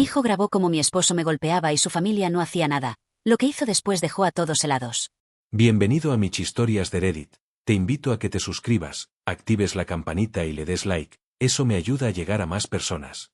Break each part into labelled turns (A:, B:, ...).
A: Mi hijo grabó cómo mi esposo me golpeaba y su familia no hacía nada. Lo que hizo después dejó a todos helados.
B: Bienvenido a Michistorias de Reddit. Te invito a que te suscribas, actives la campanita y le des like. Eso me ayuda a llegar a más personas.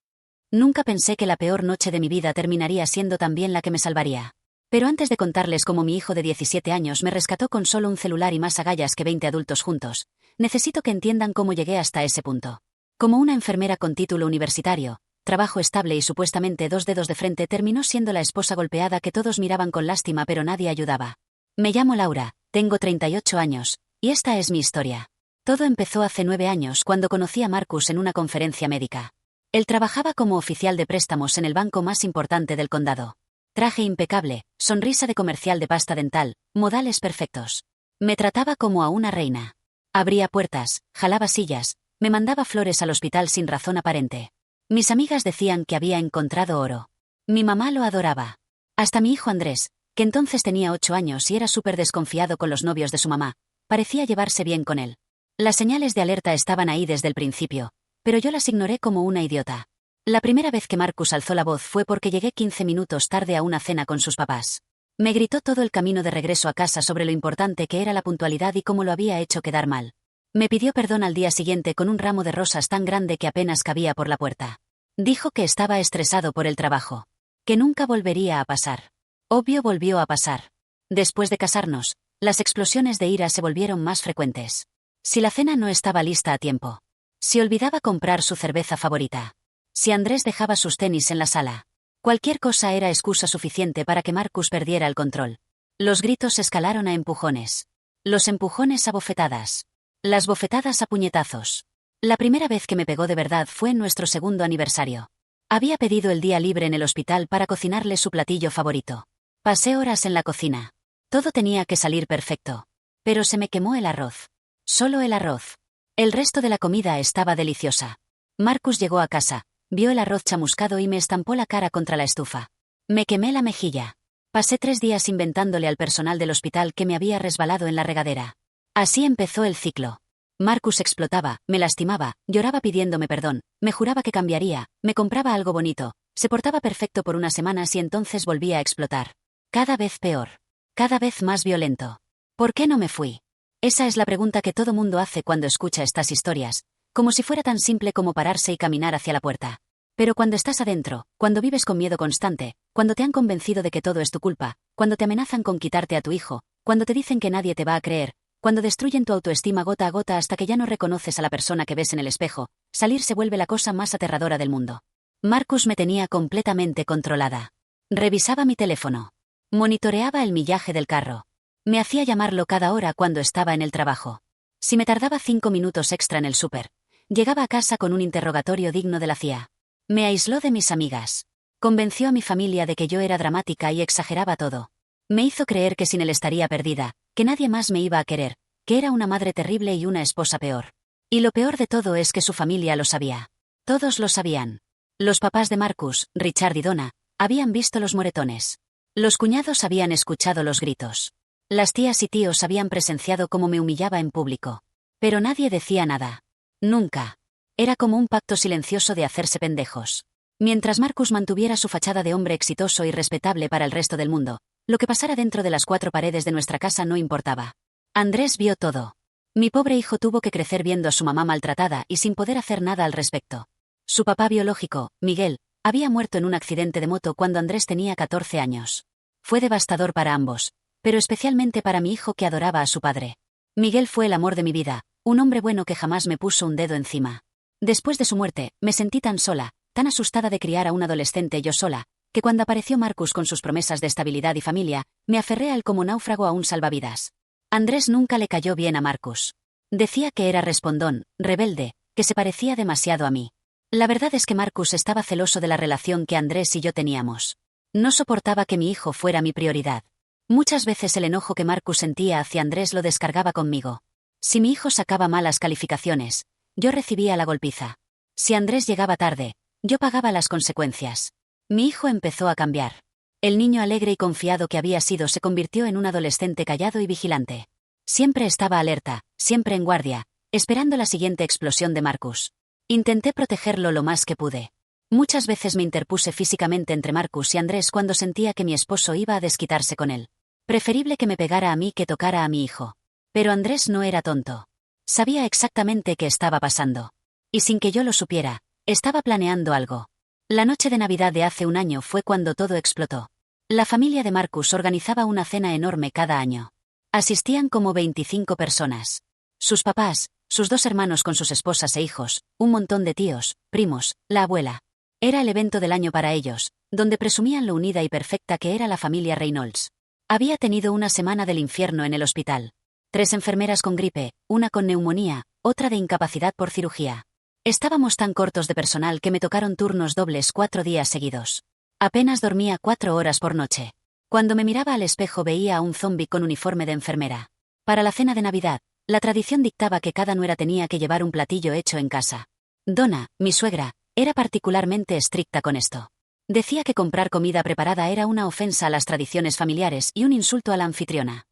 A: Nunca pensé que la peor noche de mi vida terminaría siendo también la que me salvaría. Pero antes de contarles cómo mi hijo de 17 años me rescató con solo un celular y más agallas que 20 adultos juntos, necesito que entiendan cómo llegué hasta ese punto. Como una enfermera con título universitario, trabajo estable y supuestamente 2 dedos de frente, terminó siendo la esposa golpeada que todos miraban con lástima pero nadie ayudaba. Me llamo Laura, tengo 38 años, y esta es mi historia. Todo empezó hace 9 años cuando conocí a Marcus en una conferencia médica. Él trabajaba como oficial de préstamos en el banco más importante del condado. Traje impecable, sonrisa de comercial de pasta dental, modales perfectos. Me trataba como a una reina. Abría puertas, jalaba sillas, me mandaba flores al hospital sin razón aparente. Mis amigas decían que había encontrado oro. Mi mamá lo adoraba. Hasta mi hijo Andrés, que entonces tenía 8 años y era súper desconfiado con los novios de su mamá, parecía llevarse bien con él. Las señales de alerta estaban ahí desde el principio, pero yo las ignoré como una idiota. La primera vez que Marcus alzó la voz fue porque llegué 15 minutos tarde a una cena con sus papás. Me gritó todo el camino de regreso a casa sobre lo importante que era la puntualidad y cómo lo había hecho quedar mal. Me pidió perdón al día siguiente con un ramo de rosas tan grande que apenas cabía por la puerta. Dijo que estaba estresado por el trabajo. Que nunca volvería a pasar. Obvio, volvió a pasar. Después de casarnos, las explosiones de ira se volvieron más frecuentes. Si la cena no estaba lista a tiempo. Si olvidaba comprar su cerveza favorita. Si Andrés dejaba sus tenis en la sala. Cualquier cosa era excusa suficiente para que Marcus perdiera el control. Los gritos escalaron a empujones. Los empujones a bofetadas. Las bofetadas a puñetazos. La primera vez que me pegó de verdad fue en nuestro segundo aniversario. Había pedido el día libre en el hospital para cocinarle su platillo favorito. Pasé horas en la cocina. Todo tenía que salir perfecto. Pero se me quemó el arroz. Solo el arroz. El resto de la comida estaba deliciosa. Marcus llegó a casa, vio el arroz chamuscado y me estampó la cara contra la estufa. Me quemé la mejilla. Pasé 3 días inventándole al personal del hospital que me había resbalado en la regadera. Así empezó el ciclo. Marcus explotaba, me lastimaba, lloraba pidiéndome perdón, me juraba que cambiaría, me compraba algo bonito, se portaba perfecto por unas semanas y entonces volvía a explotar. Cada vez peor. Cada vez más violento. ¿Por qué no me fui? Esa es la pregunta que todo mundo hace cuando escucha estas historias, como si fuera tan simple como pararse y caminar hacia la puerta. Pero cuando estás adentro, cuando vives con miedo constante, cuando te han convencido de que todo es tu culpa, cuando te amenazan con quitarte a tu hijo, cuando te dicen que nadie te va a creer, cuando destruyen tu autoestima gota a gota hasta que ya no reconoces a la persona que ves en el espejo, salir se vuelve la cosa más aterradora del mundo. Marcus me tenía completamente controlada. Revisaba mi teléfono. Monitoreaba el millaje del carro. Me hacía llamarlo cada hora cuando estaba en el trabajo. Si me tardaba 5 minutos extra en el súper, llegaba a casa con un interrogatorio digno de la CIA. Me aisló de mis amigas. Convenció a mi familia de que yo era dramática y exageraba todo. Me hizo creer que sin él estaría perdida, que nadie más me iba a querer, que era una madre terrible y una esposa peor. Y lo peor de todo es que su familia lo sabía. Todos lo sabían. Los papás de Marcus, Richard y Donna, habían visto los moretones. Los cuñados habían escuchado los gritos. Las tías y tíos habían presenciado cómo me humillaba en público. Pero nadie decía nada. Nunca. Era como un pacto silencioso de hacerse pendejos. Mientras Marcus mantuviera su fachada de hombre exitoso y respetable para el resto del mundo, lo que pasara dentro de las 4 paredes de nuestra casa no importaba. Andrés vio todo. Mi pobre hijo tuvo que crecer viendo a su mamá maltratada y sin poder hacer nada al respecto. Su papá biológico, Miguel, había muerto en un accidente de moto cuando Andrés tenía 14 años. Fue devastador para ambos, pero especialmente para mi hijo que adoraba a su padre. Miguel fue el amor de mi vida, un hombre bueno que jamás me puso un dedo encima. Después de su muerte, me sentí tan sola, tan asustada de criar a un adolescente yo sola, que cuando apareció Marcus con sus promesas de estabilidad y familia, me aferré a él como náufrago a un salvavidas. Andrés nunca le cayó bien a Marcus. Decía que era respondón, rebelde, que se parecía demasiado a mí. La verdad es que Marcus estaba celoso de la relación que Andrés y yo teníamos. No soportaba que mi hijo fuera mi prioridad. Muchas veces el enojo que Marcus sentía hacia Andrés lo descargaba conmigo. Si mi hijo sacaba malas calificaciones, yo recibía la golpiza. Si Andrés llegaba tarde, yo pagaba las consecuencias. Mi hijo empezó a cambiar. El niño alegre y confiado que había sido se convirtió en un adolescente callado y vigilante. Siempre estaba alerta, siempre en guardia, esperando la siguiente explosión de Marcus. Intenté protegerlo lo más que pude. Muchas veces me interpuse físicamente entre Marcus y Andrés cuando sentía que mi esposo iba a desquitarse con él. Preferible que me pegara a mí que tocara a mi hijo. Pero Andrés no era tonto. Sabía exactamente qué estaba pasando. Y sin que yo lo supiera, estaba planeando algo. La noche de Navidad de hace un año fue cuando todo explotó. La familia de Marcus organizaba una cena enorme cada año. Asistían como 25 personas. Sus papás, sus 2 hermanos con sus esposas e hijos, un montón de tíos, primos, la abuela. Era el evento del año para ellos, donde presumían lo unida y perfecta que era la familia Reynolds. Había tenido una semana del infierno en el hospital. 3 enfermeras con gripe, una con neumonía, otra de incapacidad por cirugía. Estábamos tan cortos de personal que me tocaron turnos dobles 4 días seguidos. Apenas dormía 4 horas por noche. Cuando me miraba al espejo veía a un zombi con uniforme de enfermera. Para la cena de Navidad, la tradición dictaba que cada nuera tenía que llevar un platillo hecho en casa. Donna, mi suegra, era particularmente estricta con esto. Decía que comprar comida preparada era una ofensa a las tradiciones familiares y un insulto a la anfitriona.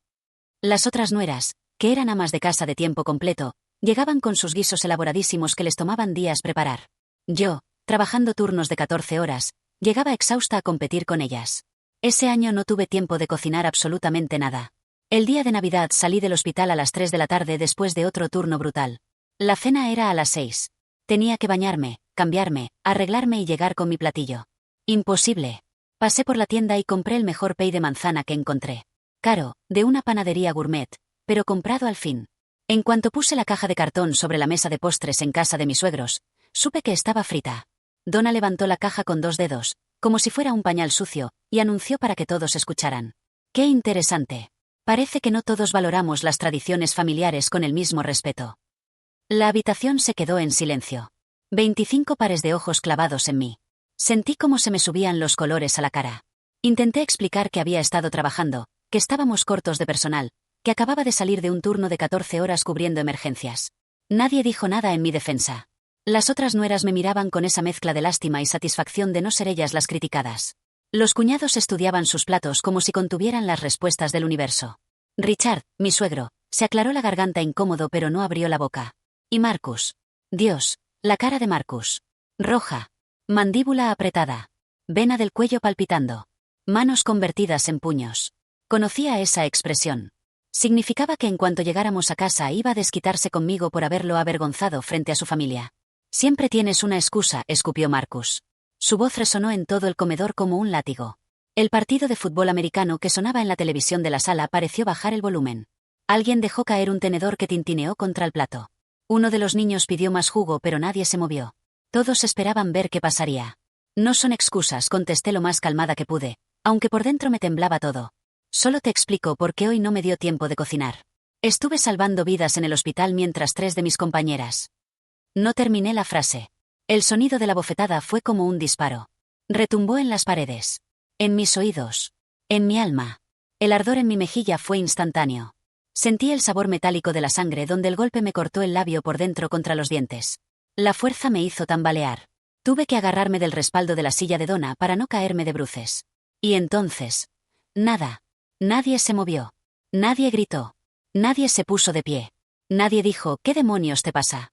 A: Las otras nueras, que eran amas de casa de tiempo completo, llegaban con sus guisos elaboradísimos que les tomaban días preparar. Yo, trabajando turnos de 14 horas, llegaba exhausta a competir con ellas. Ese año no tuve tiempo de cocinar absolutamente nada. El día de Navidad salí del hospital a las 3 de la tarde después de otro turno brutal. La cena era a las 6. Tenía que bañarme, cambiarme, arreglarme y llegar con mi platillo. Imposible. Pasé por la tienda y compré el mejor pay de manzana que encontré. Caro, de una panadería gourmet, pero comprado al fin. En cuanto puse la caja de cartón sobre la mesa de postres en casa de mis suegros, supe que estaba frita. Donna levantó la caja con 2 dedos, como si fuera un pañal sucio, y anunció para que todos escucharan. ¡Qué interesante! Parece que no todos valoramos las tradiciones familiares con el mismo respeto. La habitación se quedó en silencio. 25 pares de ojos clavados en mí. Sentí cómo se me subían los colores a la cara. Intenté explicar que había estado trabajando, que estábamos cortos de personal, que acababa de salir de un turno de 14 horas cubriendo emergencias. Nadie dijo nada en mi defensa. Las otras nueras me miraban con esa mezcla de lástima y satisfacción de no ser ellas las criticadas. Los cuñados estudiaban sus platos como si contuvieran las respuestas del universo. Richard, mi suegro, se aclaró la garganta incómodo pero no abrió la boca. Y Marcus. Dios, la cara de Marcus. Roja. Mandíbula apretada. Vena del cuello palpitando. Manos convertidas en puños. Conocía esa expresión. Significaba que en cuanto llegáramos a casa iba a desquitarse conmigo por haberlo avergonzado frente a su familia. Siempre tienes una excusa, escupió Marcus. Su voz resonó en todo el comedor como un látigo. El partido de fútbol americano que sonaba en la televisión de la sala pareció bajar el volumen. Alguien dejó caer un tenedor que tintineó contra el plato. Uno de los niños pidió más jugo pero nadie se movió. Todos esperaban ver qué pasaría. No son excusas, contesté lo más calmada que pude, aunque por dentro me temblaba todo. Solo te explico por qué hoy no me dio tiempo de cocinar. Estuve salvando vidas en el hospital mientras 3 de mis compañeras. No terminé la frase. El sonido de la bofetada fue como un disparo. Retumbó en las paredes. En mis oídos. En mi alma. El ardor en mi mejilla fue instantáneo. Sentí el sabor metálico de la sangre donde el golpe me cortó el labio por dentro contra los dientes. La fuerza me hizo tambalear. Tuve que agarrarme del respaldo de la silla de Donna para no caerme de bruces. Y entonces... nada. Nadie se movió. Nadie gritó. Nadie se puso de pie. Nadie dijo, ¿qué demonios te pasa?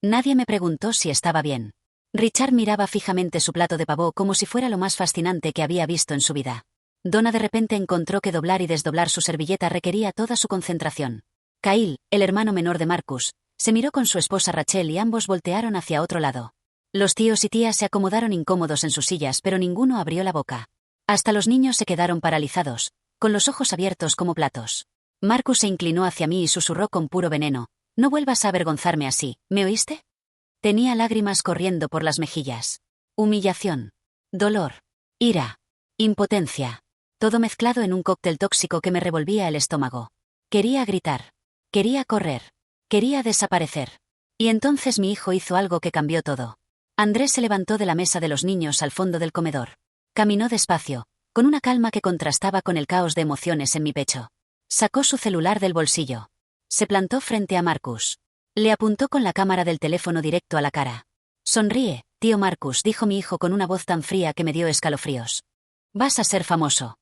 A: Nadie me preguntó si estaba bien. Richard miraba fijamente su plato de pavó como si fuera lo más fascinante que había visto en su vida. Donna de repente encontró que doblar y desdoblar su servilleta requería toda su concentración. Kyle, el hermano menor de Marcus, se miró con su esposa Rachel y ambos voltearon hacia otro lado. Los tíos y tías se acomodaron incómodos en sus sillas pero ninguno abrió la boca. Hasta los niños se quedaron paralizados, con los ojos abiertos como platos. Marcus se inclinó hacia mí y susurró con puro veneno. No vuelvas a avergonzarme así, ¿me oíste? Tenía lágrimas corriendo por las mejillas. Humillación. Dolor. Ira. Impotencia. Todo mezclado en un cóctel tóxico que me revolvía el estómago. Quería gritar. Quería correr. Quería desaparecer. Y entonces mi hijo hizo algo que cambió todo. Andrés se levantó de la mesa de los niños al fondo del comedor. Caminó despacio, con una calma que contrastaba con el caos de emociones en mi pecho. Sacó su celular del bolsillo. Se plantó frente a Marcus. Le apuntó con la cámara del teléfono directo a la cara. Sonríe, tío Marcus, dijo mi hijo con una voz tan fría que me dio escalofríos. Vas a ser famoso.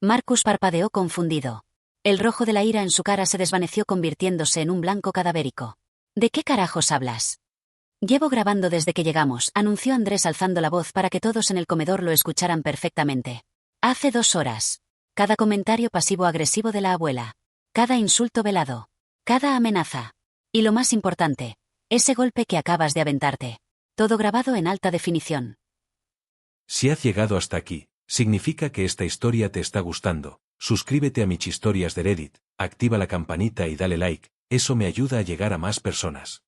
A: Marcus parpadeó confundido. El rojo de la ira en su cara se desvaneció convirtiéndose en un blanco cadavérico. ¿De qué carajos hablas? Llevo grabando desde que llegamos, anunció Andrés alzando la voz para que todos en el comedor lo escucharan perfectamente. Hace 2 horas. Cada comentario pasivo-agresivo de la abuela. Cada insulto velado. Cada amenaza. Y lo más importante, ese golpe que acabas de aventarte. Todo grabado en alta definición.
B: Si has llegado hasta aquí, significa que esta historia te está gustando. Suscríbete a Michistorias de Reddit, activa la campanita y dale like, eso me ayuda a llegar a más personas.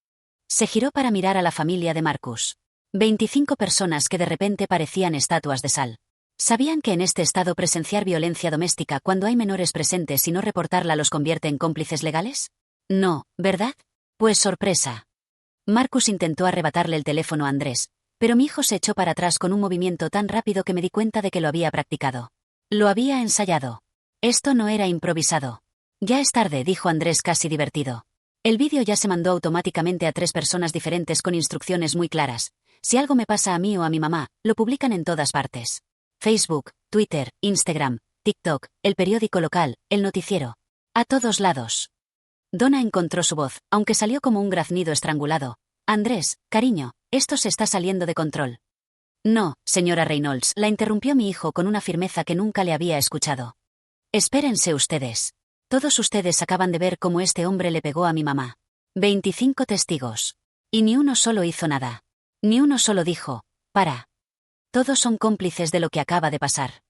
A: Se giró para mirar a la familia de Marcus. 25 personas que de repente parecían estatuas de sal. ¿Sabían que en este estado presenciar violencia doméstica cuando hay menores presentes y no reportarla los convierte en cómplices legales? No, ¿verdad? Pues sorpresa. Marcus intentó arrebatarle el teléfono a Andrés, pero mi hijo se echó para atrás con un movimiento tan rápido que me di cuenta de que lo había practicado. Lo había ensayado. Esto no era improvisado. Ya es tarde, dijo Andrés casi divertido. El vídeo ya se mandó automáticamente a 3 personas diferentes con instrucciones muy claras. Si algo me pasa a mí o a mi mamá, lo publican en todas partes. Facebook, Twitter, Instagram, TikTok, el periódico local, el noticiero. A todos lados. Donna encontró su voz, aunque salió como un graznido estrangulado. Andrés, cariño, esto se está saliendo de control. No, señora Reynolds, la interrumpió mi hijo con una firmeza que nunca le había escuchado. Espérense ustedes. Todos ustedes acaban de ver cómo este hombre le pegó a mi mamá. 25 testigos. Y ni uno solo hizo nada. Ni uno solo dijo, para. Todos son cómplices de lo que acaba de pasar.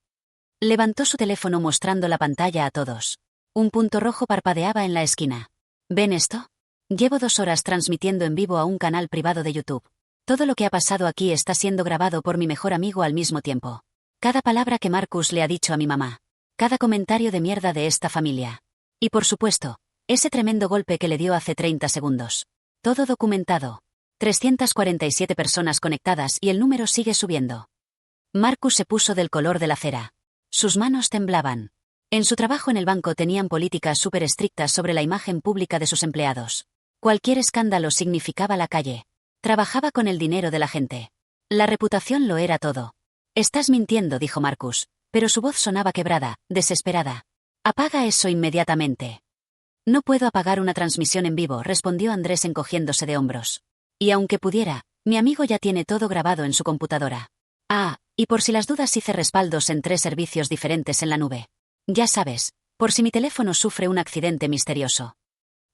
A: Levantó su teléfono mostrando la pantalla a todos. Un punto rojo parpadeaba en la esquina. ¿Ven esto? Llevo 2 horas transmitiendo en vivo a un canal privado de YouTube. Todo lo que ha pasado aquí está siendo grabado por mi mejor amigo al mismo tiempo. Cada palabra que Marcus le ha dicho a mi mamá. Cada comentario de mierda de esta familia. Y por supuesto, ese tremendo golpe que le dio hace 30 segundos. Todo documentado. 347 personas conectadas y el número sigue subiendo. Marcus se puso del color de la cera. Sus manos temblaban. En su trabajo en el banco tenían políticas súper estrictas sobre la imagen pública de sus empleados. Cualquier escándalo significaba la calle. Trabajaba con el dinero de la gente. La reputación lo era todo. Estás mintiendo, dijo Marcus, pero su voz sonaba quebrada, desesperada. Apaga eso inmediatamente. No puedo apagar una transmisión en vivo, respondió Andrés encogiéndose de hombros. Y aunque pudiera, mi amigo ya tiene todo grabado en su computadora. Ah, y por si las dudas hice respaldos en 3 servicios diferentes en la nube. Ya sabes, por si mi teléfono sufre un accidente misterioso.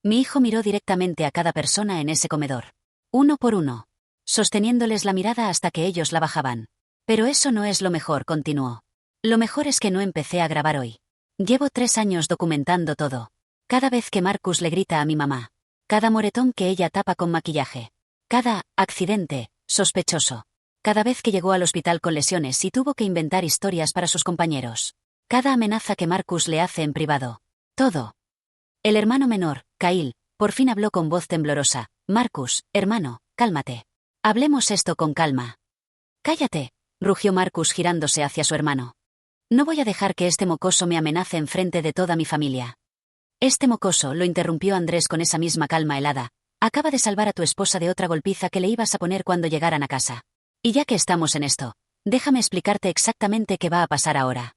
A: Mi hijo miró directamente a cada persona en ese comedor. Uno por uno. Sosteniéndoles la mirada hasta que ellos la bajaban. Pero eso no es lo mejor, continuó. Lo mejor es que no empecé a grabar hoy. Llevo 3 años documentando todo. Cada vez que Marcus le grita a mi mamá. Cada moretón que ella tapa con maquillaje. Cada accidente sospechoso. Cada vez que llegó al hospital con lesiones y tuvo que inventar historias para sus compañeros. Cada amenaza que Marcus le hace en privado. Todo. El hermano menor, Kyle, por fin habló con voz temblorosa. Marcus, hermano, cálmate. Hablemos esto con calma. Cállate, rugió Marcus girándose hacia su hermano. No voy a dejar que este mocoso me amenace en frente de toda mi familia. Este mocoso, lo interrumpió Andrés con esa misma calma helada, acaba de salvar a tu esposa de otra golpiza que le ibas a poner cuando llegaran a casa. Y ya que estamos en esto, déjame explicarte exactamente qué va a pasar ahora.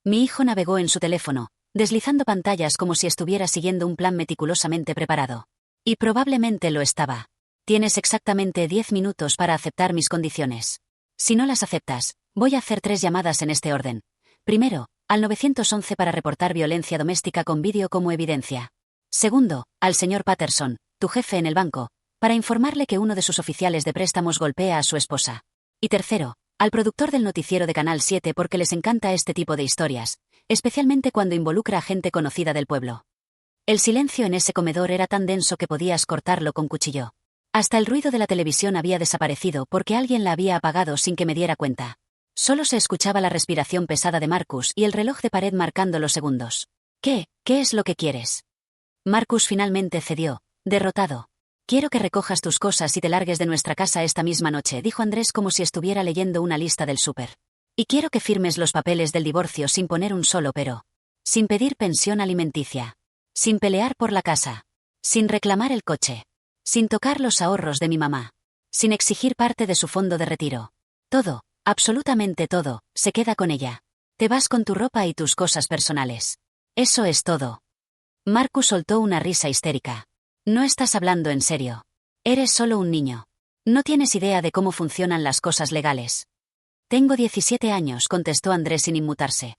A: Mi hijo navegó en su teléfono, deslizando pantallas como si estuviera siguiendo un plan meticulosamente preparado. Y probablemente lo estaba. Tienes exactamente 10 minutos para aceptar mis condiciones. Si no las aceptas, voy a hacer 3 llamadas en este orden. Primero, al 911 para reportar violencia doméstica con vídeo como evidencia. Segundo, al señor Patterson, tu jefe en el banco, para informarle que uno de sus oficiales de préstamos golpea a su esposa. Y tercero, al productor del noticiero de Canal 7 porque les encanta este tipo de historias, especialmente cuando involucra a gente conocida del pueblo. El silencio en ese comedor era tan denso que podías cortarlo con cuchillo. Hasta el ruido de la televisión había desaparecido porque alguien la había apagado sin que me diera cuenta. Solo se escuchaba la respiración pesada de Marcus y el reloj de pared marcando los segundos. ¿Qué es lo que quieres? Marcus finalmente cedió, derrotado. Quiero que recojas tus cosas y te largues de nuestra casa esta misma noche, dijo Andrés como si estuviera leyendo una lista del súper. Y quiero que firmes los papeles del divorcio sin poner un solo pero. Sin pedir pensión alimenticia. Sin pelear por la casa. Sin reclamar el coche. Sin tocar los ahorros de mi mamá. Sin exigir parte de su fondo de retiro. Todo, absolutamente todo, se queda con ella. Te vas con tu ropa y tus cosas personales. Eso es todo. Marcus soltó una risa histérica. No estás hablando en serio. Eres solo un niño. No tienes idea de cómo funcionan las cosas legales. Tengo 17 años, contestó Andrés sin inmutarse.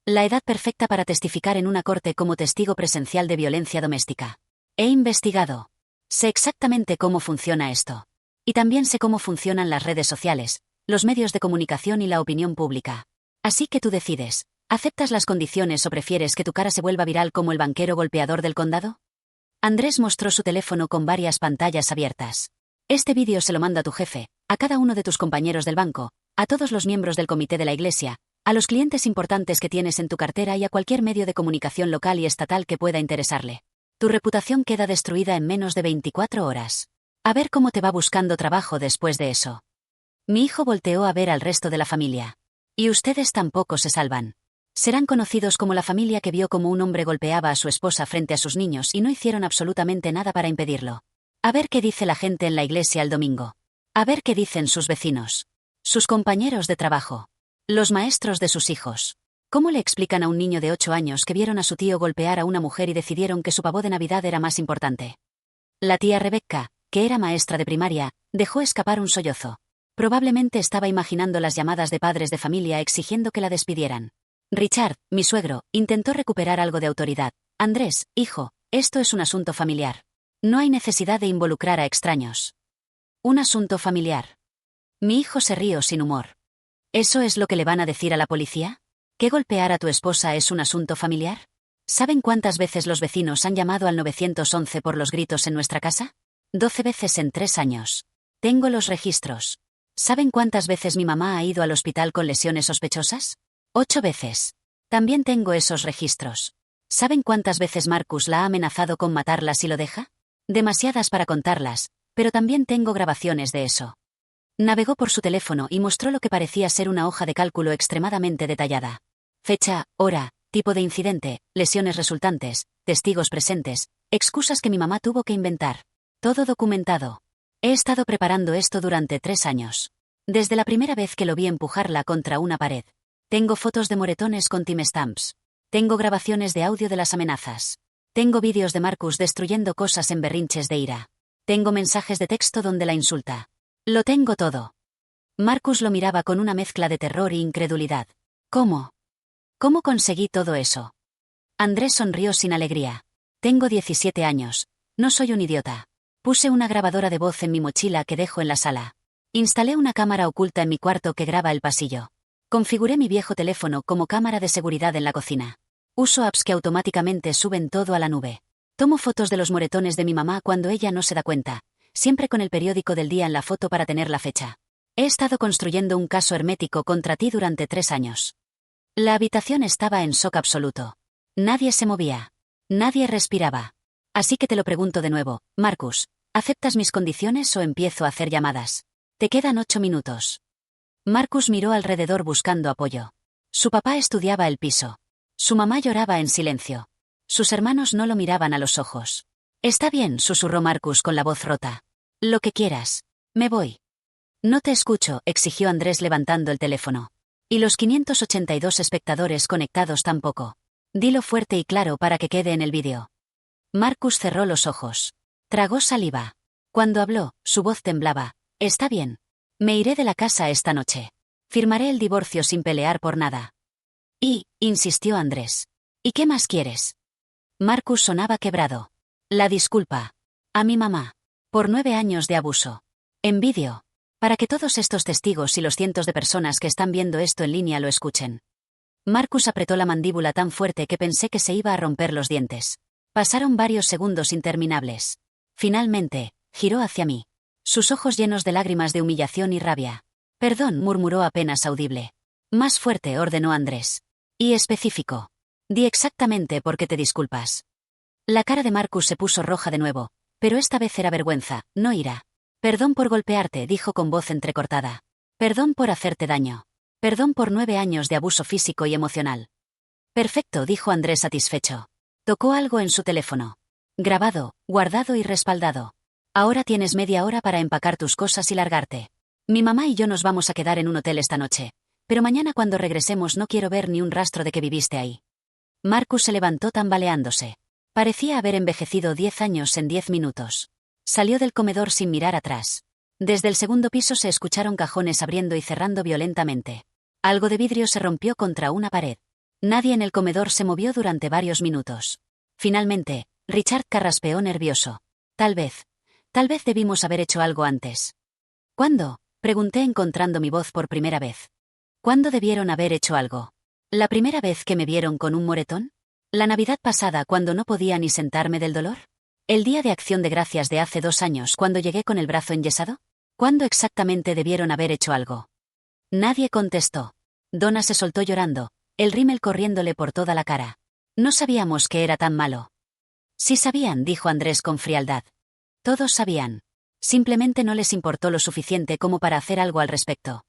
A: La edad perfecta para testificar en una corte como testigo presencial de violencia doméstica. He investigado. Sé exactamente cómo funciona esto. Y también sé cómo funcionan las redes sociales, los medios de comunicación y la opinión pública. Así que tú decides, ¿aceptas las condiciones o prefieres que tu cara se vuelva viral como el banquero golpeador del condado? Andrés mostró su teléfono con varias pantallas abiertas. Este vídeo se lo mando a tu jefe, a cada uno de tus compañeros del banco, a todos los miembros del comité de la iglesia, a los clientes importantes que tienes en tu cartera y a cualquier medio de comunicación local y estatal que pueda interesarle. Tu reputación queda destruida en menos de 24 horas. A ver cómo te va buscando trabajo después de eso. Mi hijo volteó a ver al resto de la familia. Y ustedes tampoco se salvan. Serán conocidos como la familia que vio cómo un hombre golpeaba a su esposa frente a sus niños y no hicieron absolutamente nada para impedirlo. A ver qué dice la gente en la iglesia el domingo. A ver qué dicen sus vecinos. Sus compañeros de trabajo. Los maestros de sus hijos. ¿Cómo le explican a un niño de 8 años que vieron a su tío golpear a una mujer y decidieron que su pavó de Navidad era más importante? La tía Rebecca, que era maestra de primaria, dejó escapar un sollozo. Probablemente estaba imaginando las llamadas de padres de familia exigiendo que la despidieran. Richard, mi suegro, intentó recuperar algo de autoridad. Andrés, hijo, esto es un asunto familiar. No hay necesidad de involucrar a extraños. Un asunto familiar. Mi hijo se rió sin humor. ¿Eso es lo que le van a decir a la policía? ¿Que golpear a tu esposa es un asunto familiar? ¿Saben cuántas veces los vecinos han llamado al 911 por los gritos en nuestra casa? 12 veces en 3 años. Tengo los registros. ¿Saben cuántas veces mi mamá ha ido al hospital con lesiones sospechosas? 8 veces. También tengo esos registros. ¿Saben cuántas veces Marcus la ha amenazado con matarla si lo deja? Demasiadas para contarlas, pero también tengo grabaciones de eso. Navegó por su teléfono y mostró lo que parecía ser una hoja de cálculo extremadamente detallada. Fecha, hora, tipo de incidente, lesiones resultantes, testigos presentes, excusas que mi mamá tuvo que inventar. Todo documentado. He estado preparando esto durante 3 años. Desde la primera vez que lo vi empujarla contra una pared. Tengo fotos de moretones con timestamps. Tengo grabaciones de audio de las amenazas. Tengo vídeos de Marcus destruyendo cosas en berrinches de ira. Tengo mensajes de texto donde la insulta. Lo tengo todo. Marcus lo miraba con una mezcla de terror e incredulidad. ¿Cómo? ¿Cómo conseguí todo eso? Andrés sonrió sin alegría. Tengo 17 años. No soy un idiota. Puse una grabadora de voz en mi mochila que dejo en la sala. Instalé una cámara oculta en mi cuarto que graba el pasillo. Configuré mi viejo teléfono como cámara de seguridad en la cocina. Uso apps que automáticamente suben todo a la nube. Tomo fotos de los moretones de mi mamá cuando ella no se da cuenta, siempre con el periódico del día en la foto para tener la fecha. He estado construyendo un caso hermético contra ti durante 3 años. La habitación estaba en shock absoluto. Nadie se movía. Nadie respiraba. Así que te lo pregunto de nuevo, Marcus, ¿aceptas mis condiciones o empiezo a hacer llamadas? Te quedan 8 minutos. Marcus miró alrededor buscando apoyo. Su papá estudiaba el piso. Su mamá lloraba en silencio. Sus hermanos no lo miraban a los ojos. Está bien, susurró Marcus con la voz rota. Lo que quieras. Me voy. No te escucho, exigió Andrés levantando el teléfono. Y los 582 espectadores conectados tampoco. Dilo fuerte y claro para que quede en el vídeo. Marcus cerró los ojos. Tragó saliva. Cuando habló, su voz temblaba. Está bien. Me iré de la casa esta noche. Firmaré el divorcio sin pelear por nada. Insistió Andrés. ¿Y qué más quieres? Marcus sonaba quebrado. La disculpa. A mi mamá. Por 9 años de abuso. En vídeo. Para que todos estos testigos y los cientos de personas que están viendo esto en línea lo escuchen. Marcus apretó la mandíbula tan fuerte que pensé que se iba a romper los dientes. Pasaron varios segundos interminables. Finalmente, giró hacia mí. Sus ojos llenos de lágrimas de humillación y rabia. Perdón, murmuró apenas audible. Más fuerte, ordenó Andrés. Y específico. Di exactamente por qué te disculpas. La cara de Marcus se puso roja de nuevo, pero esta vez era vergüenza, no ira. Perdón por golpearte, dijo con voz entrecortada. Perdón por hacerte daño. Perdón por 9 años de abuso físico y emocional. Perfecto, dijo Andrés satisfecho. Tocó algo en su teléfono. Grabado, guardado y respaldado. Ahora tienes media hora para empacar tus cosas y largarte. Mi mamá y yo nos vamos a quedar en un hotel esta noche. Pero mañana cuando regresemos no quiero ver ni un rastro de que viviste ahí. Marcus se levantó tambaleándose. Parecía haber envejecido 10 años en 10 minutos. Salió del comedor sin mirar atrás. Desde el segundo piso se escucharon cajones abriendo y cerrando violentamente. Algo de vidrio se rompió contra una pared. Nadie en el comedor se movió durante varios minutos. Finalmente, Richard carraspeó nervioso. Tal vez debimos haber hecho algo antes. ¿Cuándo? Pregunté encontrando mi voz por primera vez. ¿Cuándo debieron haber hecho algo? ¿La primera vez que me vieron con un moretón? ¿La Navidad pasada cuando no podía ni sentarme del dolor? ¿El día de Acción de Gracias de hace 2 años cuando llegué con el brazo enyesado? ¿Cuándo exactamente debieron haber hecho algo? Nadie contestó. Donna se soltó llorando, el rímel corriéndole por toda la cara. No sabíamos que era tan malo. Sí sabían, dijo Andrés con frialdad. Todos sabían. Simplemente no les importó lo suficiente como para hacer algo al respecto.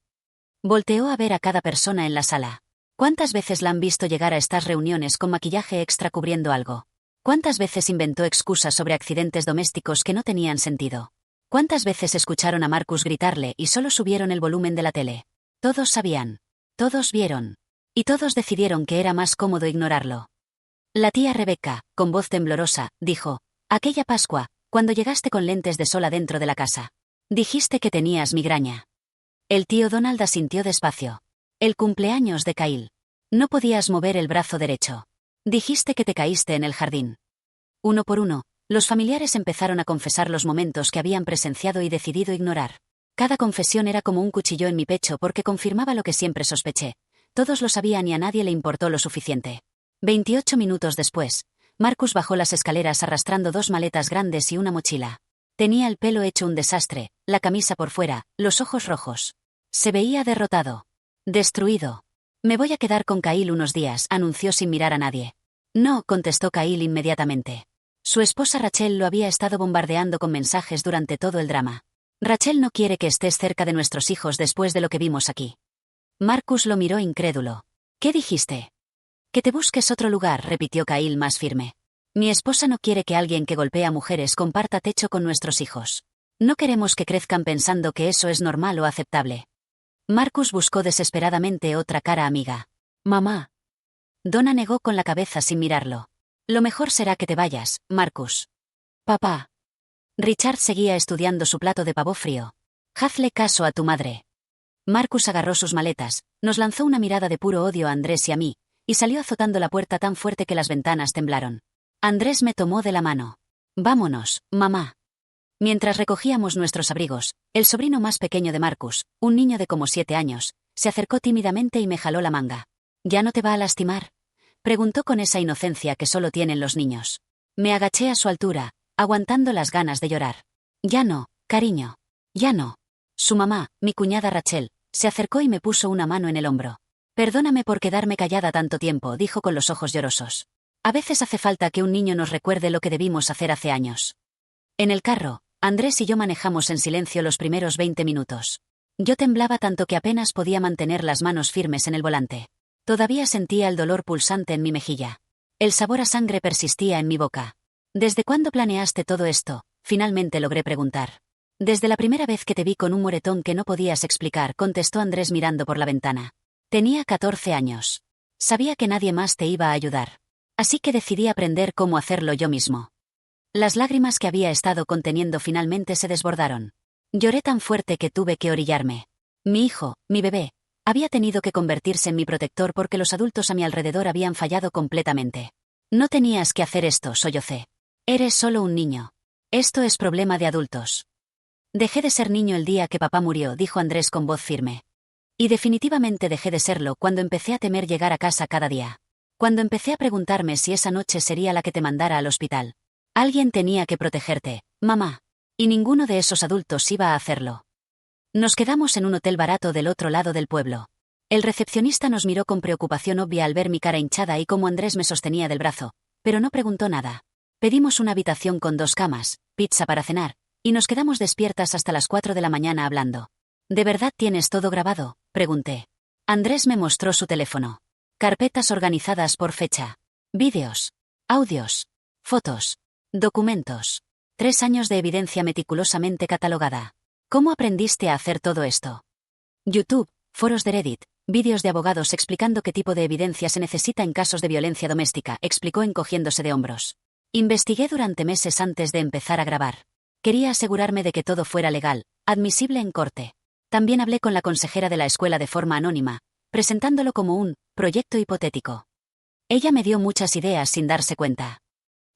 A: Volteó a ver a cada persona en la sala. ¿Cuántas veces la han visto llegar a estas reuniones con maquillaje extra cubriendo algo? ¿Cuántas veces inventó excusas sobre accidentes domésticos que no tenían sentido? ¿Cuántas veces escucharon a Marcus gritarle y solo subieron el volumen de la tele? Todos sabían. Todos vieron. Y todos decidieron que era más cómodo ignorarlo. La tía Rebecca, con voz temblorosa, dijo: aquella Pascua, cuando llegaste con lentes de sol adentro de la casa. Dijiste que tenías migraña. El tío Donald asintió despacio. El cumpleaños de Kyle. No podías mover el brazo derecho. Dijiste que te caíste en el jardín. Uno por uno, los familiares empezaron a confesar los momentos que habían presenciado y decidido ignorar. Cada confesión era como un cuchillo en mi pecho porque confirmaba lo que siempre sospeché. Todos lo sabían y a nadie le importó lo suficiente. 28 minutos después, Marcus bajó las escaleras arrastrando 2 maletas grandes y una mochila. Tenía el pelo hecho un desastre, la camisa por fuera, los ojos rojos. Se veía derrotado. Destruido. Me voy a quedar con Kyle unos días, anunció sin mirar a nadie. No, contestó Kyle inmediatamente. Su esposa Rachel lo había estado bombardeando con mensajes durante todo el drama. Rachel no quiere que estés cerca de nuestros hijos después de lo que vimos aquí. Marcus lo miró incrédulo. ¿Qué dijiste? Que te busques otro lugar, repitió Kyle más firme. Mi esposa no quiere que alguien que golpea a mujeres comparta techo con nuestros hijos. No queremos que crezcan pensando que eso es normal o aceptable. Marcus buscó desesperadamente otra cara amiga. Mamá. Donna negó con la cabeza sin mirarlo. Lo mejor será que te vayas, Marcus. Papá. Richard seguía estudiando su plato de pavo frío. Hazle caso a tu madre. Marcus agarró sus maletas, nos lanzó una mirada de puro odio a Andrés y a mí, y salió azotando la puerta tan fuerte que las ventanas temblaron. Andrés me tomó de la mano. Vámonos, mamá. Mientras recogíamos nuestros abrigos, el sobrino más pequeño de Marcus, un niño de como 7 años, se acercó tímidamente y me jaló la manga. ¿Ya no te va a lastimar?, preguntó con esa inocencia que solo tienen los niños. Me agaché a su altura, aguantando las ganas de llorar. Ya no, cariño. Ya no. Su mamá, mi cuñada Rachel, se acercó y me puso una mano en el hombro. Perdóname por quedarme callada tanto tiempo, dijo con los ojos llorosos. A veces hace falta que un niño nos recuerde lo que debimos hacer hace años. En el carro, Andrés y yo manejamos en silencio los primeros 20 minutos. Yo temblaba tanto que apenas podía mantener las manos firmes en el volante. Todavía sentía el dolor pulsante en mi mejilla. El sabor a sangre persistía en mi boca. ¿Desde cuándo planeaste todo esto?, finalmente logré preguntar. Desde la primera vez que te vi con un moretón que no podías explicar, contestó Andrés mirando por la ventana. Tenía 14 años. Sabía que nadie más te iba a ayudar. Así que decidí aprender cómo hacerlo yo mismo. Las lágrimas que había estado conteniendo finalmente se desbordaron. Lloré tan fuerte que tuve que orillarme. Mi hijo, mi bebé, había tenido que convertirse en mi protector porque los adultos a mi alrededor habían fallado completamente. No tenías que hacer esto, sollocé. Eres solo un niño. Esto es problema de adultos. Dejé de ser niño el día que papá murió, dijo Andrés con voz firme. Y definitivamente dejé de serlo cuando empecé a temer llegar a casa cada día. Cuando empecé a preguntarme si esa noche sería la que te mandara al hospital. Alguien tenía que protegerte, mamá. Y ninguno de esos adultos iba a hacerlo. Nos quedamos en un hotel barato del otro lado del pueblo. El recepcionista nos miró con preocupación obvia al ver mi cara hinchada y cómo Andrés me sostenía del brazo, pero no preguntó nada. Pedimos una habitación con 2 camas, pizza para cenar, y nos quedamos despiertas hasta las 4 de la mañana hablando. ¿De verdad tienes todo grabado?, pregunté. Andrés me mostró su teléfono. Carpetas organizadas por fecha. Vídeos. Audios. Fotos. Documentos. 3 años de evidencia meticulosamente catalogada. ¿Cómo aprendiste a hacer todo esto? YouTube, foros de Reddit, vídeos de abogados explicando qué tipo de evidencia se necesita en casos de violencia doméstica, explicó encogiéndose de hombros. Investigué durante meses antes de empezar a grabar. Quería asegurarme de que todo fuera legal, admisible en corte. También hablé con la consejera de la escuela de forma anónima, presentándolo como un proyecto hipotético. Ella me dio muchas ideas sin darse cuenta.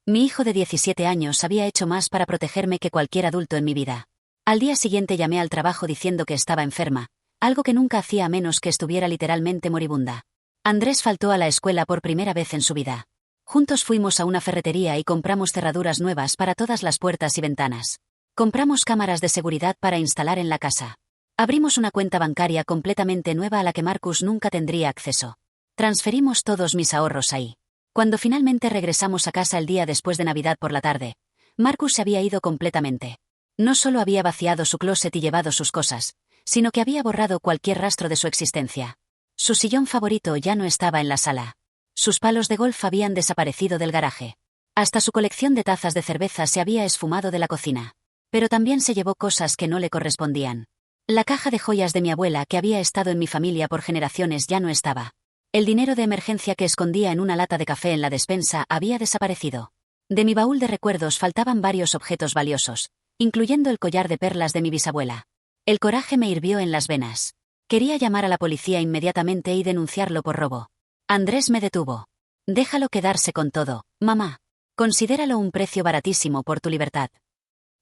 A: Mi hijo de 17 años había hecho más para protegerme que cualquier adulto en mi vida. Al día siguiente llamé al trabajo diciendo que estaba enferma, algo que nunca hacía a menos que estuviera literalmente moribunda. Andrés faltó a la escuela por primera vez en su vida. Juntos fuimos a una ferretería y compramos cerraduras nuevas para todas las puertas y ventanas. Compramos cámaras de seguridad para instalar en la casa. Abrimos una cuenta bancaria completamente nueva a la que Marcus nunca tendría acceso. Transferimos todos mis ahorros ahí. Cuando finalmente regresamos a casa el día después de Navidad por la tarde, Marcus se había ido completamente. No solo había vaciado su closet y llevado sus cosas, sino que había borrado cualquier rastro de su existencia. Su sillón favorito ya no estaba en la sala. Sus palos de golf habían desaparecido del garaje. Hasta su colección de tazas de cerveza se había esfumado de la cocina. Pero también se llevó cosas que no le correspondían. La caja de joyas de mi abuela, que había estado en mi familia por generaciones, ya no estaba. El dinero de emergencia que escondía en una lata de café en la despensa había desaparecido. De mi baúl de recuerdos faltaban varios objetos valiosos, incluyendo el collar de perlas de mi bisabuela. El coraje me hirvió en las venas. Quería llamar a la policía inmediatamente y denunciarlo por robo. Andrés me detuvo. Déjalo quedarse con todo, mamá. Considéralo un precio baratísimo por tu libertad.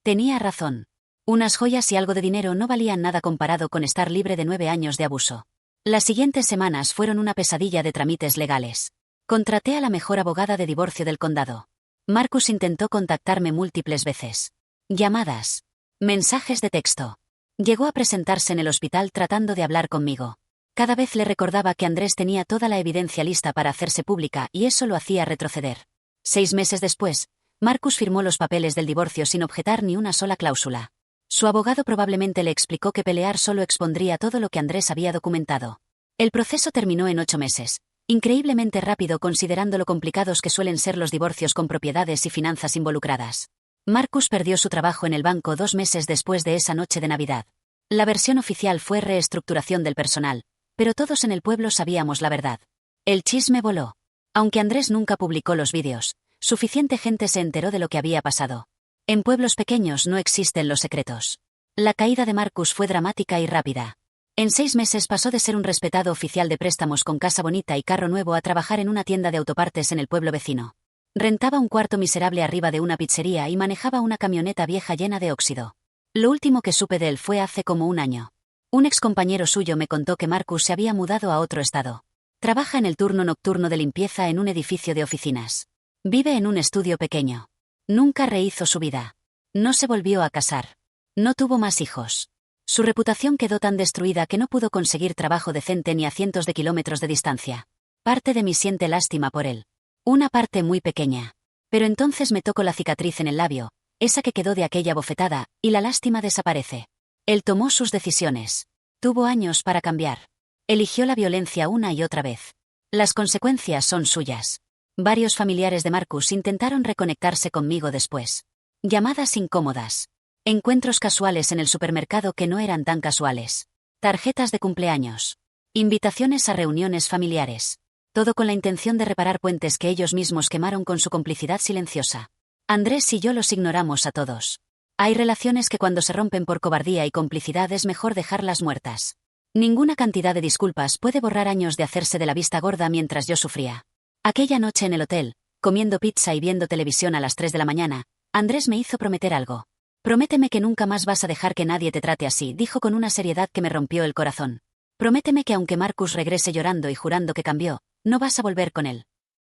A: Tenía razón. Unas joyas y algo de dinero no valían nada comparado con estar libre de 9 años de abuso. Las siguientes semanas fueron una pesadilla de trámites legales. Contraté a la mejor abogada de divorcio del condado. Marcus intentó contactarme múltiples veces. Llamadas. Mensajes de texto. Llegó a presentarse en el hospital tratando de hablar conmigo. Cada vez le recordaba que Andrés tenía toda la evidencia lista para hacerse pública y eso lo hacía retroceder. 6 meses después, Marcus firmó los papeles del divorcio sin objetar ni una sola cláusula. Su abogado probablemente le explicó que pelear solo expondría todo lo que Andrés había documentado. El proceso terminó en 8 meses, increíblemente rápido considerando lo complicados que suelen ser los divorcios con propiedades y finanzas involucradas. Marcus perdió su trabajo en el banco 2 meses después de esa noche de Navidad. La versión oficial fue reestructuración del personal, pero todos en el pueblo sabíamos la verdad. El chisme voló. Aunque Andrés nunca publicó los vídeos, suficiente gente se enteró de lo que había pasado. En pueblos pequeños no existen los secretos. La caída de Marcus fue dramática y rápida. En 6 meses pasó de ser un respetado oficial de préstamos con casa bonita y carro nuevo a trabajar en una tienda de autopartes en el pueblo vecino. Rentaba un cuarto miserable arriba de una pizzería y manejaba una camioneta vieja llena de óxido. Lo último que supe de él fue hace como un año. Un excompañero suyo me contó que Marcus se había mudado a otro estado. Trabaja en el turno nocturno de limpieza en un edificio de oficinas. Vive en un estudio pequeño. Nunca rehizo su vida. No se volvió a casar. No tuvo más hijos. Su reputación quedó tan destruida que no pudo conseguir trabajo decente ni a cientos de kilómetros de distancia. Parte de mí siente lástima por él. Una parte muy pequeña. Pero entonces me toco la cicatriz en el labio, esa que quedó de aquella bofetada, y la lástima desaparece. Él tomó sus decisiones. Tuvo años para cambiar. Eligió la violencia una y otra vez. Las consecuencias son suyas. Varios familiares de Marcus intentaron reconectarse conmigo después. Llamadas incómodas. Encuentros casuales en el supermercado que no eran tan casuales. Tarjetas de cumpleaños. Invitaciones a reuniones familiares. Todo con la intención de reparar puentes que ellos mismos quemaron con su complicidad silenciosa. Andrés y yo los ignoramos a todos. Hay relaciones que cuando se rompen por cobardía y complicidad es mejor dejarlas muertas. Ninguna cantidad de disculpas puede borrar años de hacerse de la vista gorda mientras yo sufría. Aquella noche en el hotel, comiendo pizza y viendo televisión a las 3 de la mañana, Andrés me hizo prometer algo. Prométeme que nunca más vas a dejar que nadie te trate así, dijo con una seriedad que me rompió el corazón. Prométeme que aunque Marcus regrese llorando y jurando que cambió, no vas a volver con él.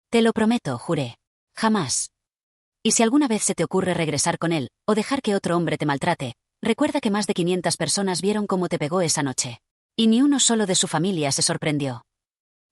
A: Te lo prometo, juré. Jamás. Y si alguna vez se te ocurre regresar con él, o dejar que otro hombre te maltrate, recuerda que más de 500 personas vieron cómo te pegó esa noche. Y ni uno solo de su familia se sorprendió.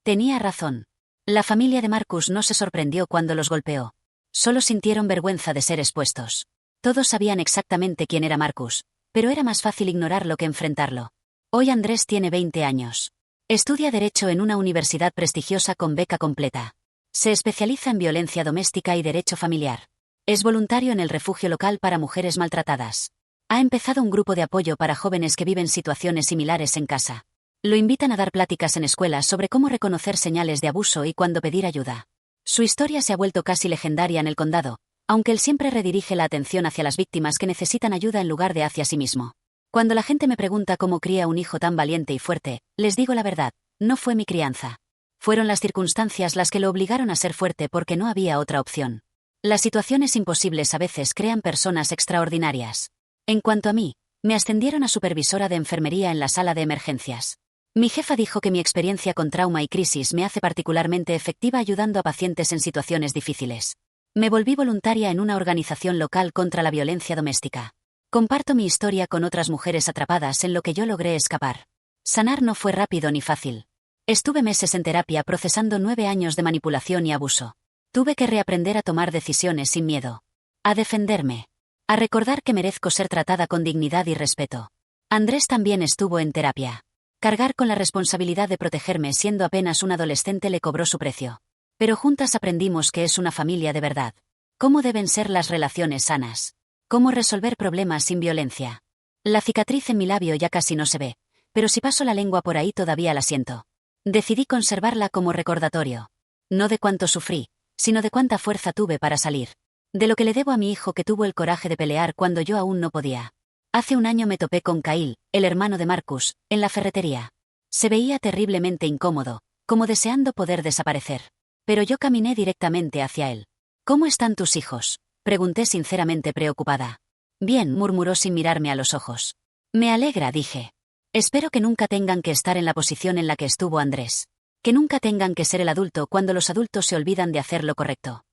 A: Tenía razón. La familia de Marcus no se sorprendió cuando los golpeó. Solo sintieron vergüenza de ser expuestos. Todos sabían exactamente quién era Marcus, pero era más fácil ignorarlo que enfrentarlo. Hoy Andrés tiene 20 años. Estudia Derecho en una universidad prestigiosa con beca completa. Se especializa en violencia doméstica y derecho familiar. Es voluntario en el refugio local para mujeres maltratadas. Ha empezado un grupo de apoyo para jóvenes que viven situaciones similares en casa. Lo invitan a dar pláticas en escuelas sobre cómo reconocer señales de abuso y cuándo pedir ayuda. Su historia se ha vuelto casi legendaria en el condado, aunque él siempre redirige la atención hacia las víctimas que necesitan ayuda en lugar de hacia sí mismo. Cuando la gente me pregunta cómo cría un hijo tan valiente y fuerte, les digo la verdad, no fue mi crianza. Fueron las circunstancias las que lo obligaron a ser fuerte porque no había otra opción. Las situaciones imposibles a veces crean personas extraordinarias. En cuanto a mí, me ascendieron a supervisora de enfermería en la sala de emergencias. Mi jefa dijo que mi experiencia con trauma y crisis me hace particularmente efectiva ayudando a pacientes en situaciones difíciles. Me volví voluntaria en una organización local contra la violencia doméstica. Comparto mi historia con otras mujeres atrapadas en lo que yo logré escapar. Sanar no fue rápido ni fácil. Estuve meses en terapia procesando 9 años de manipulación y abuso. Tuve que reaprender a tomar decisiones sin miedo. A defenderme. A recordar que merezco ser tratada con dignidad y respeto. Andrés también estuvo en terapia. Cargar con la responsabilidad de protegerme siendo apenas un adolescente le cobró su precio. Pero juntas aprendimos que es una familia de verdad. Cómo deben ser las relaciones sanas. Cómo resolver problemas sin violencia. La cicatriz en mi labio ya casi no se ve, pero si paso la lengua por ahí todavía la siento. Decidí conservarla como recordatorio. No de cuánto sufrí, sino de cuánta fuerza tuve para salir. De lo que le debo a mi hijo que tuvo el coraje de pelear cuando yo aún no podía. Hace un año me topé con Kyle, el hermano de Marcus, en la ferretería. Se veía terriblemente incómodo, como deseando poder desaparecer. Pero yo caminé directamente hacia él. ¿Cómo están tus hijos?, pregunté sinceramente preocupada. Bien, murmuró sin mirarme a los ojos. Me alegra, dije. Espero que nunca tengan que estar en la posición en la que estuvo Andrés. Que nunca tengan que ser el adulto cuando los adultos se olvidan de hacer lo correcto.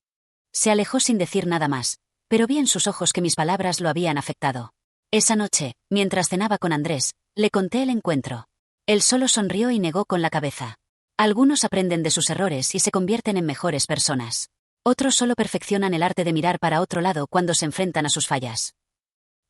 A: Se alejó sin decir nada más, pero vi en sus ojos que mis palabras lo habían afectado. Esa noche, mientras cenaba con Andrés, le conté el encuentro. Él solo sonrió y negó con la cabeza. Algunos aprenden de sus errores y se convierten en mejores personas. Otros solo perfeccionan el arte de mirar para otro lado cuando se enfrentan a sus fallas.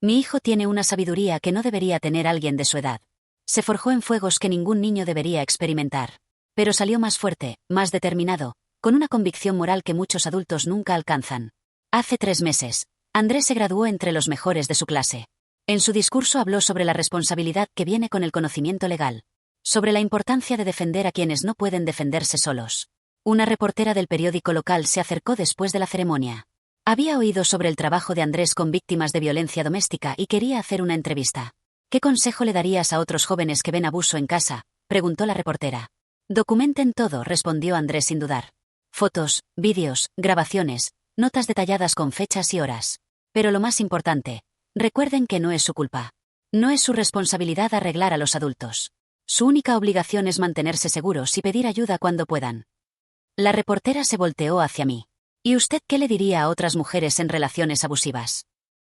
A: Mi hijo tiene una sabiduría que no debería tener alguien de su edad. Se forjó en fuegos que ningún niño debería experimentar. Pero salió más fuerte, más determinado, con una convicción moral que muchos adultos nunca alcanzan. Hace 3 meses, Andrés se graduó entre los mejores de su clase. En su discurso habló sobre la responsabilidad que viene con el conocimiento legal. Sobre la importancia de defender a quienes no pueden defenderse solos. Una reportera del periódico local se acercó después de la ceremonia. Había oído sobre el trabajo de Andrés con víctimas de violencia doméstica y quería hacer una entrevista. ¿Qué consejo le darías a otros jóvenes que ven abuso en casa?, preguntó la reportera. Documenten todo, respondió Andrés sin dudar. Fotos, vídeos, grabaciones, notas detalladas con fechas y horas. Pero lo más importante, recuerden que no es su culpa. No es su responsabilidad arreglar a los adultos. Su única obligación es mantenerse seguros y pedir ayuda cuando puedan. La reportera se volteó hacia mí. ¿Y usted qué le diría a otras mujeres en relaciones abusivas?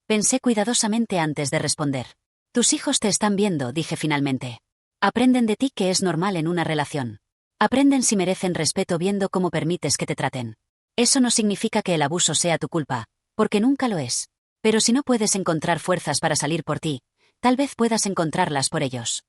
A: Pensé cuidadosamente antes de responder. Tus hijos te están viendo, dije finalmente. Aprenden de ti que es normal en una relación. Aprenden si merecen respeto viendo cómo permites que te traten. Eso no significa que el abuso sea tu culpa, porque nunca lo es. Pero si no puedes encontrar fuerzas para salir por ti, tal vez puedas encontrarlas por ellos.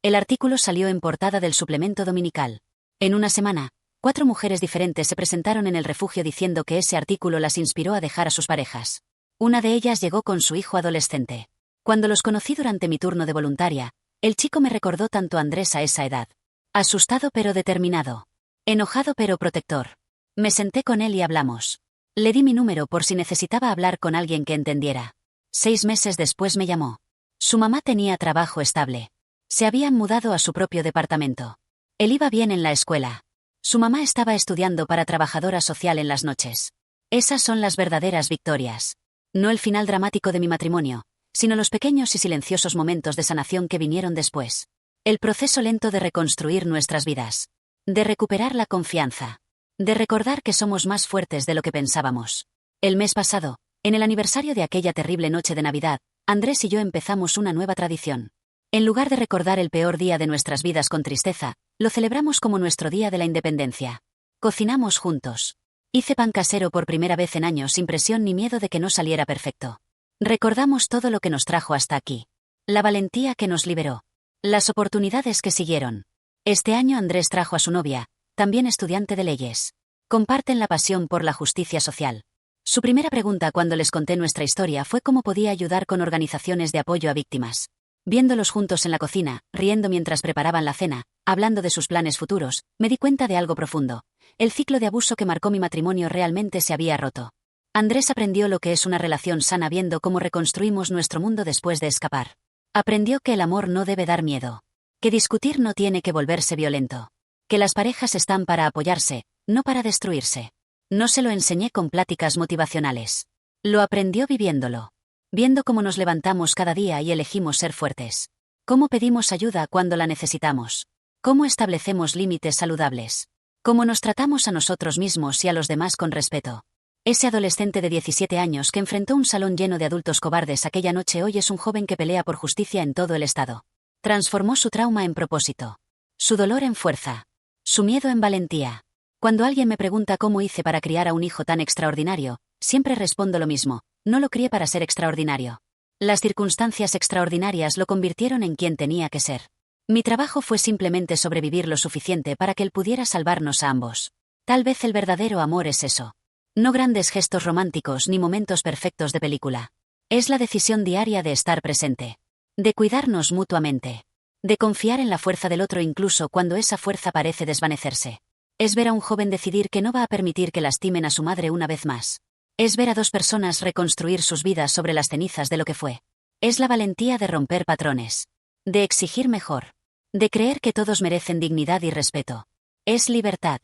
A: El artículo salió en portada del suplemento dominical. En una semana, 4 mujeres diferentes se presentaron en el refugio diciendo que ese artículo las inspiró a dejar a sus parejas. Una de ellas llegó con su hijo adolescente. Cuando los conocí durante mi turno de voluntaria, el chico me recordó tanto a Andrés a esa edad. Asustado pero determinado. Enojado pero protector. Me senté con él y hablamos. Le di mi número por si necesitaba hablar con alguien que entendiera. 6 meses después me llamó. Su mamá tenía trabajo estable. Se habían mudado a su propio departamento. Él iba bien en la escuela. Su mamá estaba estudiando para trabajadora social en las noches. Esas son las verdaderas victorias. No el final dramático de mi matrimonio, sino los pequeños y silenciosos momentos de sanación que vinieron después. El proceso lento de reconstruir nuestras vidas. De recuperar la confianza. De recordar que somos más fuertes de lo que pensábamos. El mes pasado, en el aniversario de aquella terrible noche de Navidad, Andrés y yo empezamos una nueva tradición. En lugar de recordar el peor día de nuestras vidas con tristeza, lo celebramos como nuestro día de la independencia. Cocinamos juntos. Hice pan casero por primera vez en años sin presión ni miedo de que no saliera perfecto. Recordamos todo lo que nos trajo hasta aquí. La valentía que nos liberó. Las oportunidades que siguieron. Este año Andrés trajo a su novia, también estudiante de leyes. Comparten la pasión por la justicia social. Su primera pregunta cuando les conté nuestra historia fue cómo podía ayudar con organizaciones de apoyo a víctimas. Viéndolos juntos en la cocina, riendo mientras preparaban la cena, hablando de sus planes futuros, me di cuenta de algo profundo. El ciclo de abuso que marcó mi matrimonio realmente se había roto. Andrés aprendió lo que es una relación sana viendo cómo reconstruimos nuestro mundo después de escapar. Aprendió que el amor no debe dar miedo. Que discutir no tiene que volverse violento. Que las parejas están para apoyarse, no para destruirse. No se lo enseñé con pláticas motivacionales. Lo aprendió viviéndolo. Viendo cómo nos levantamos cada día y elegimos ser fuertes. Cómo pedimos ayuda cuando la necesitamos. Cómo establecemos límites saludables. Cómo nos tratamos a nosotros mismos y a los demás con respeto. Ese adolescente de 17 años que enfrentó un salón lleno de adultos cobardes aquella noche hoy es un joven que pelea por justicia en todo el estado. Transformó su trauma en propósito. Su dolor en fuerza. Su miedo en valentía. Cuando alguien me pregunta cómo hice para criar a un hijo tan extraordinario, siempre respondo lo mismo: no lo crié para ser extraordinario. Las circunstancias extraordinarias lo convirtieron en quien tenía que ser. Mi trabajo fue simplemente sobrevivir lo suficiente para que él pudiera salvarnos a ambos. Tal vez el verdadero amor es eso. No grandes gestos románticos ni momentos perfectos de película. Es la decisión diaria de estar presente. De cuidarnos mutuamente. De confiar en la fuerza del otro incluso cuando esa fuerza parece desvanecerse. Es ver a un joven decidir que no va a permitir que lastimen a su madre una vez más. Es ver a dos personas reconstruir sus vidas sobre las cenizas de lo que fue. Es la valentía de romper patrones. De exigir mejor. De creer que todos merecen dignidad y respeto. Es libertad.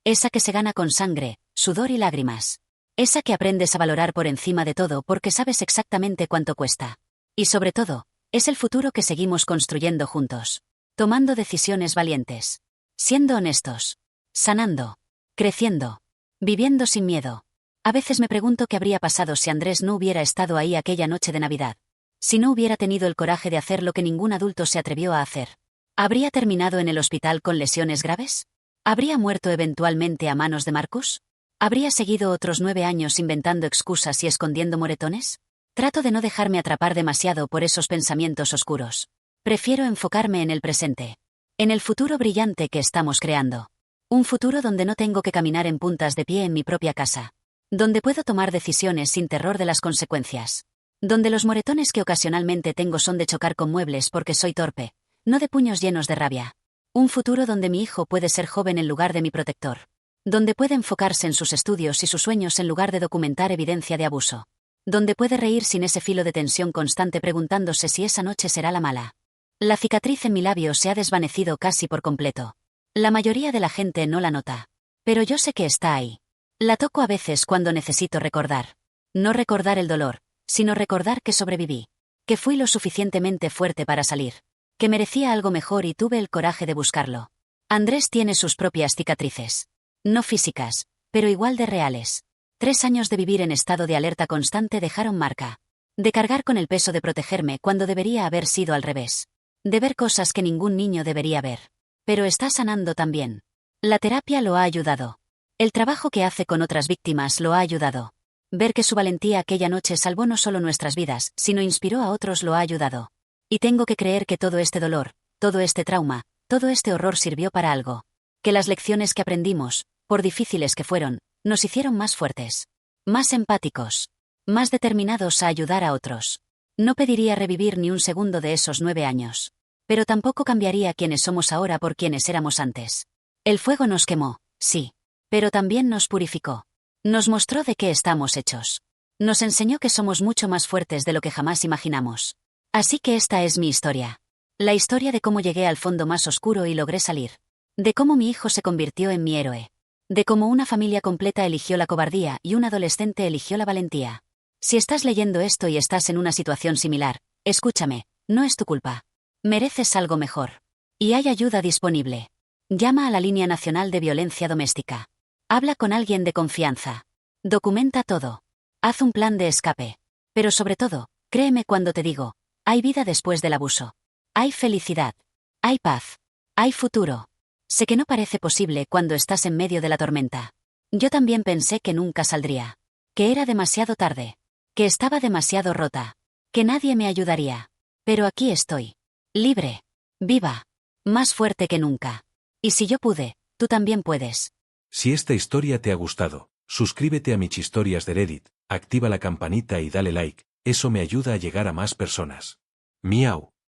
A: Esa que se gana con sangre, sudor y lágrimas. Esa que aprendes a valorar por encima de todo porque sabes exactamente cuánto cuesta. Y sobre todo, es el futuro que seguimos construyendo juntos. Tomando decisiones valientes. Siendo honestos. Sanando. Creciendo. Viviendo sin miedo. A veces me pregunto qué habría pasado si Andrés no hubiera estado ahí aquella noche de Navidad. Si no hubiera tenido el coraje de hacer lo que ningún adulto se atrevió a hacer. ¿Habría terminado en el hospital con lesiones graves? ¿Habría muerto eventualmente a manos de Marcus? ¿Habría seguido otros 9 años inventando excusas y escondiendo moretones? Trato de no dejarme atrapar demasiado por esos pensamientos oscuros. Prefiero enfocarme en el presente. En el futuro brillante que estamos creando. Un futuro donde no tengo que caminar en puntas de pie en mi propia casa. Donde puedo tomar decisiones sin terror de las consecuencias. Donde los moretones que ocasionalmente tengo son de chocar con muebles porque soy torpe, no de puños llenos de rabia. Un futuro donde mi hijo puede ser joven en lugar de mi protector. Donde puede enfocarse en sus estudios y sus sueños en lugar de documentar evidencia de abuso. Donde puede reír sin ese filo de tensión constante preguntándose si esa noche será la mala. La cicatriz en mi labio se ha desvanecido casi por completo. La mayoría de la gente no la nota. Pero yo sé que está ahí. La toco a veces cuando necesito recordar. No recordar el dolor, sino recordar que sobreviví. Que fui lo suficientemente fuerte para salir. Que merecía algo mejor y tuve el coraje de buscarlo. Andrés tiene sus propias cicatrices. No físicas, pero igual de reales. 3 años de vivir en estado de alerta constante dejaron marca. De cargar con el peso de protegerme cuando debería haber sido al revés. De ver cosas que ningún niño debería ver. Pero está sanando también. La terapia lo ha ayudado. El trabajo que hace con otras víctimas lo ha ayudado. Ver que su valentía aquella noche salvó no solo nuestras vidas, sino inspiró a otros lo ha ayudado. Y tengo que creer que todo este dolor, todo este trauma, todo este horror sirvió para algo. Que las lecciones que aprendimos, por difíciles que fueron, nos hicieron más fuertes. Más empáticos. Más determinados a ayudar a otros. No pediría revivir ni un segundo de esos 9 años. Pero tampoco cambiaría quienes somos ahora por quienes éramos antes. El fuego nos quemó, sí. Pero también nos purificó. Nos mostró de qué estamos hechos. Nos enseñó que somos mucho más fuertes de lo que jamás imaginamos. Así que esta es mi historia. La historia de cómo llegué al fondo más oscuro y logré salir. De cómo mi hijo se convirtió en mi héroe. De cómo una familia completa eligió la cobardía y un adolescente eligió la valentía. Si estás leyendo esto y estás en una situación similar, escúchame, no es tu culpa. Mereces algo mejor. Y hay ayuda disponible. Llama a la Línea Nacional de Violencia Doméstica. Habla con alguien de confianza. Documenta todo. Haz un plan de escape. Pero sobre todo, créeme cuando te digo, hay vida después del abuso. Hay felicidad. Hay paz. Hay futuro. Sé que no parece posible cuando estás en medio de la tormenta. Yo también pensé que nunca saldría. Que era demasiado tarde. Que estaba demasiado rota. Que nadie me ayudaría. Pero aquí estoy. Libre. Viva. Más fuerte que nunca. Y si yo pude, tú también puedes.
B: Si esta historia te ha gustado, suscríbete a Michhistorias de Reddit, activa la campanita y dale like, eso me ayuda a llegar a más personas. Miau.